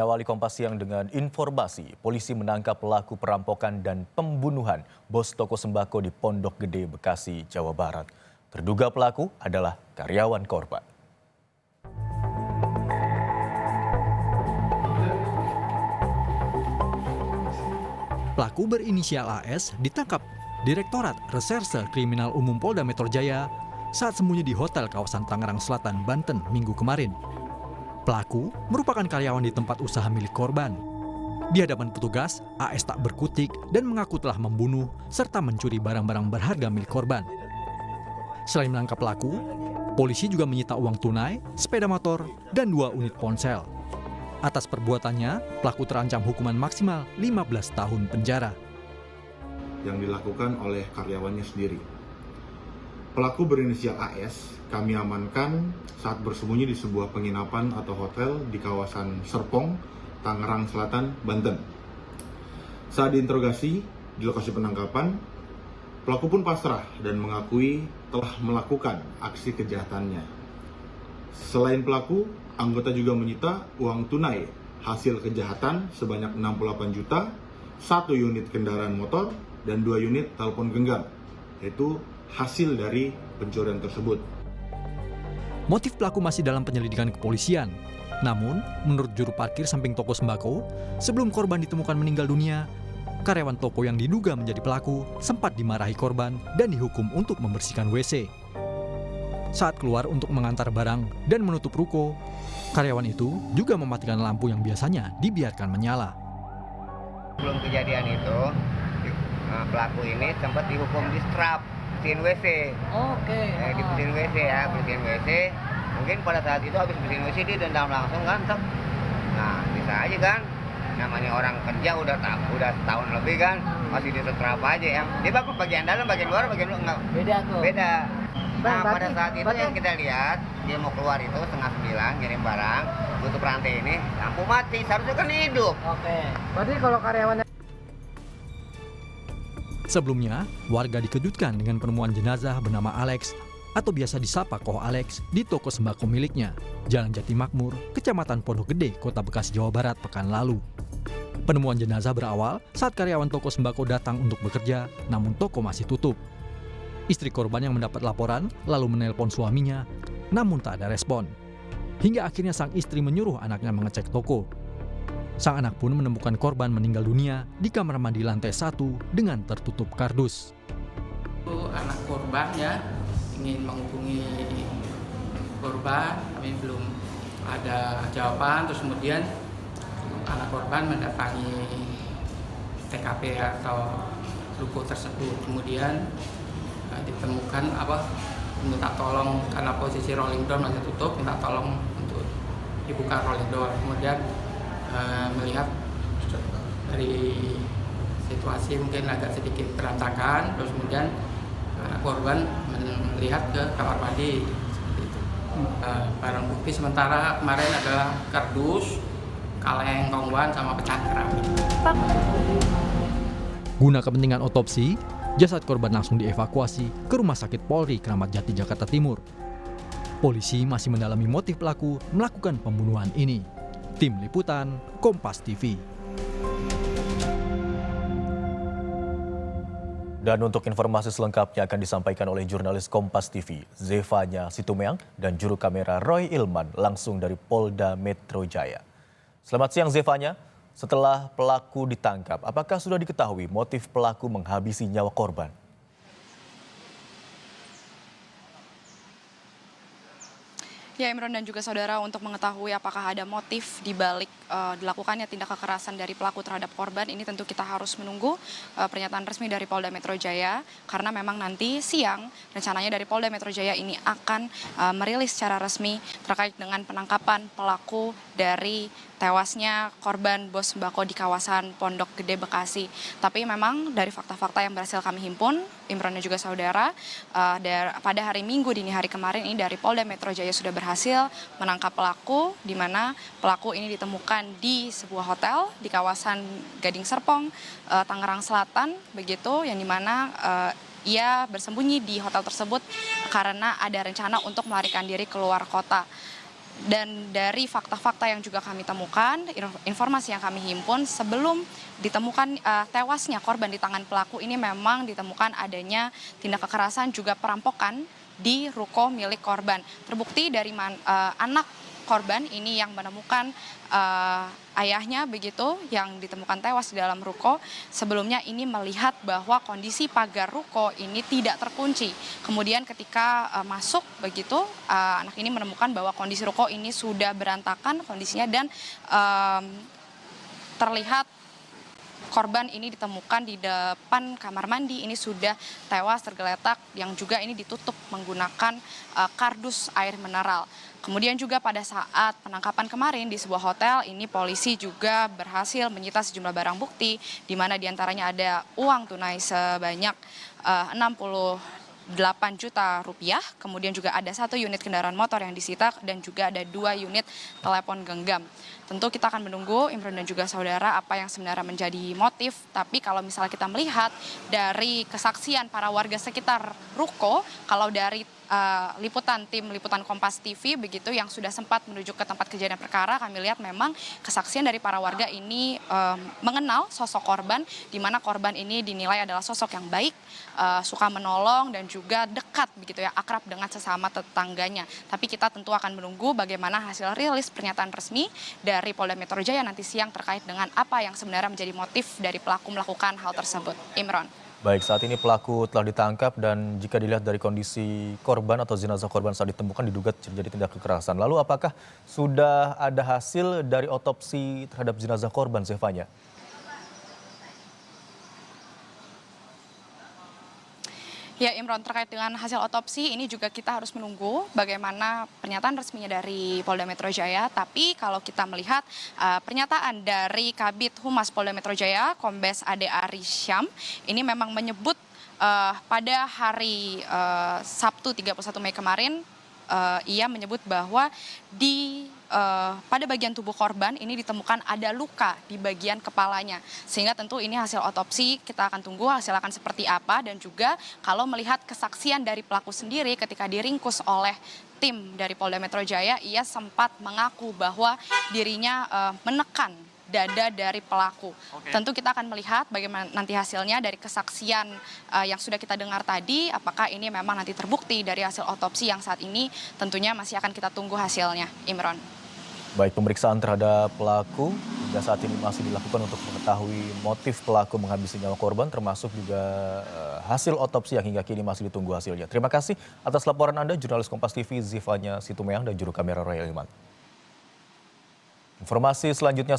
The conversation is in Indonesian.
Awali Kompas Siang dengan informasi, polisi menangkap pelaku perampokan dan pembunuhan bos toko sembako di Pondok Gede, Bekasi, Jawa Barat. Terduga pelaku adalah karyawan korban. Pelaku berinisial AS ditangkap Direktorat Reserse Kriminal Umum Polda Metro Jaya saat sembunyi di hotel kawasan Tangerang Selatan, Banten, Minggu kemarin. Pelaku merupakan karyawan di tempat usaha milik korban. Di hadapan petugas, AS tak berkutik dan mengaku telah membunuh serta mencuri barang-barang berharga milik korban. Selain menangkap pelaku, polisi juga menyita uang tunai, sepeda motor, dan 2 unit ponsel. Atas perbuatannya, pelaku terancam hukuman maksimal 15 tahun penjara. Yang dilakukan oleh karyawannya sendiri. Pelaku berinisial AS kami amankan saat bersembunyi di sebuah penginapan atau hotel di kawasan Serpong, Tangerang Selatan, Banten. Saat diinterogasi di lokasi penangkapan, pelaku pun pasrah dan mengakui telah melakukan aksi kejahatannya. Selain pelaku, anggota juga menyita uang tunai hasil kejahatan sebanyak 68 juta, 1 unit kendaraan motor, dan 2 unit telepon genggam, yaitu hasil dari pencurian tersebut. Motif pelaku masih dalam penyelidikan kepolisian. Namun, menurut juru parkir samping toko sembako, sebelum korban ditemukan meninggal dunia, karyawan toko yang diduga menjadi pelaku sempat dimarahi korban dan dihukum untuk membersihkan WC. Saat keluar untuk mengantar barang dan menutup ruko, karyawan itu juga mematikan lampu yang biasanya dibiarkan menyala. Sebelum kejadian itu, pelaku ini sempat dihukum di strap, bersihin WC. Oke. Bersihin WC ya, bersihin WC. Mungkin pada saat itu habis bersihin WC dia dendam langsung kan, nah bisa aja kan. Namanya orang kerja udah setahun lebih kan, masih di strap aja ya. Dia bakal bagian dalam, bagian luar enggak. Beda tuh. Beda. Nah, Berarti, pada saat itu yang kita lihat, dia mau keluar itu 8:30 ngirim barang, tutup rantai ini, lampu mati, seharusnya kan hidup. Oke. Berarti kalau karyawannya. Sebelumnya, warga dikejutkan dengan penemuan jenazah bernama Alex atau biasa disapa Koh Alex di toko sembako miliknya, Jalan Jati Makmur, Kecamatan Pondok Gede, Kota Bekasi, Jawa Barat, pekan lalu. Penemuan jenazah berawal saat karyawan toko sembako datang untuk bekerja, namun toko masih tutup. Istri korban yang mendapat laporan lalu menelpon suaminya, namun tak ada respon. Hingga akhirnya sang istri menyuruh anaknya mengecek toko. Sang anak pun menemukan korban meninggal dunia di kamar mandi lantai 1 dengan tertutup kardus. Anak korban ya ingin menghubungi korban, kami belum ada jawaban. Terus kemudian anak korban mendatangi TKP atau ruko tersebut. Kemudian ditemukan minta tolong karena posisi rolling door masih tutup, minta tolong untuk dibuka rolling door. Kemudian melihat dari situasi mungkin agak sedikit berantakan, terus kemudian anak korban melihat ke kamar mandi seperti itu. Barang bukti sementara kemarin adalah kardus, kaleng, kongguan, sama pecahan keramik. Guna kepentingan otopsi, jasad korban langsung dievakuasi ke Rumah Sakit Polri Kramat Jati, Jakarta Timur. Polisi masih mendalami motif pelaku melakukan pembunuhan ini. Tim Liputan, Kompas TV. Dan untuk informasi selengkapnya akan disampaikan oleh jurnalis Kompas TV, Zevanya Situmeang, dan juru kamera Roy Ilman langsung dari Polda Metro Jaya. Selamat siang Zevanya, setelah pelaku ditangkap, apakah sudah diketahui motif pelaku menghabisi nyawa korban? Ya, Imron dan juga saudara, untuk mengetahui apakah ada motif di balik dilakukannya tindak kekerasan dari pelaku terhadap korban, ini tentu kita harus menunggu pernyataan resmi dari Polda Metro Jaya, karena memang nanti siang rencananya dari Polda Metro Jaya ini akan merilis secara resmi terkait dengan penangkapan pelaku dari tewasnya korban bos sembako di kawasan Pondok Gede, Bekasi. Tapi memang dari fakta-fakta yang berhasil kami himpun, Imron dan juga saudara, pada hari Minggu dini hari kemarin ini dari Polda Metro Jaya sudah berhasil menangkap pelaku, di mana pelaku ini ditemukan di sebuah hotel di kawasan Gading Serpong, Tangerang Selatan, begitu, yang dimana ia bersembunyi di hotel tersebut karena ada rencana untuk melarikan diri keluar kota. Dan dari fakta-fakta yang juga kami temukan, informasi yang kami himpun, sebelum ditemukan tewasnya korban di tangan pelaku ini memang ditemukan adanya tindak kekerasan juga perampokan di ruko milik korban. Terbukti dari anak korban ini yang menemukan ayahnya begitu yang ditemukan tewas di dalam ruko. Sebelumnya ini melihat bahwa kondisi pagar ruko ini tidak terkunci. Kemudian ketika masuk begitu anak ini menemukan bahwa kondisi ruko ini sudah berantakan kondisinya dan terlihat korban ini ditemukan di depan kamar mandi ini sudah tewas tergeletak yang juga ini ditutup menggunakan kardus air mineral. Kemudian juga pada saat penangkapan kemarin di sebuah hotel ini polisi juga berhasil menyita sejumlah barang bukti di mana diantaranya ada uang tunai sebanyak 68 juta rupiah, kemudian juga ada 1 unit kendaraan motor yang disita dan juga ada 2 unit telepon genggam. Tentu kita akan menunggu Imron dan juga saudara apa yang sebenarnya menjadi motif, tapi kalau misalnya kita melihat dari kesaksian para warga sekitar ruko, kalau dari tim liputan Kompas TV begitu yang sudah sempat menuju ke tempat kejadian perkara, kami lihat memang kesaksian dari para warga ini mengenal sosok korban, di mana korban ini dinilai adalah sosok yang baik, suka menolong dan juga dekat begitu ya, akrab dengan sesama tetangganya. Tapi kita tentu akan menunggu bagaimana hasil rilis pernyataan resmi dari Polda Metro Jaya nanti siang terkait dengan apa yang sebenarnya menjadi motif dari pelaku melakukan hal tersebut. Imron. Baik, saat ini pelaku telah ditangkap dan jika dilihat dari kondisi korban atau jenazah korban saat ditemukan diduga terjadi tindak kekerasan. Lalu apakah sudah ada hasil dari otopsi terhadap jenazah korban, Zevanya? Ya Imron, terkait dengan hasil otopsi ini juga kita harus menunggu bagaimana pernyataan resminya dari Polda Metro Jaya. Tapi kalau kita melihat pernyataan dari Kabid Humas Polda Metro Jaya, Kombes Ade Arisyam, ini memang menyebut pada hari Sabtu 31 Mei kemarin, ia menyebut bahwa pada bagian tubuh korban ini ditemukan ada luka di bagian kepalanya. Sehingga tentu ini hasil otopsi kita akan tunggu hasil akan seperti apa, dan juga kalau melihat kesaksian dari pelaku sendiri ketika diringkus oleh tim dari Polda Metro Jaya, ia sempat mengaku bahwa dirinya menekan dada dari pelaku. Tentu kita akan melihat bagaimana nanti hasilnya dari kesaksian yang sudah kita dengar tadi, apakah ini memang nanti terbukti dari hasil otopsi yang saat ini tentunya masih akan kita tunggu hasilnya. Imron. Baik, pemeriksaan terhadap pelaku hingga saat ini masih dilakukan untuk mengetahui motif pelaku menghabisi nyawa korban, termasuk juga hasil otopsi yang hingga kini masih ditunggu hasilnya. Terima kasih atas laporan Anda, jurnalis Kompas TV Zevanya Situmeang dan juru kamera Roy Ilman. Informasi selanjutnya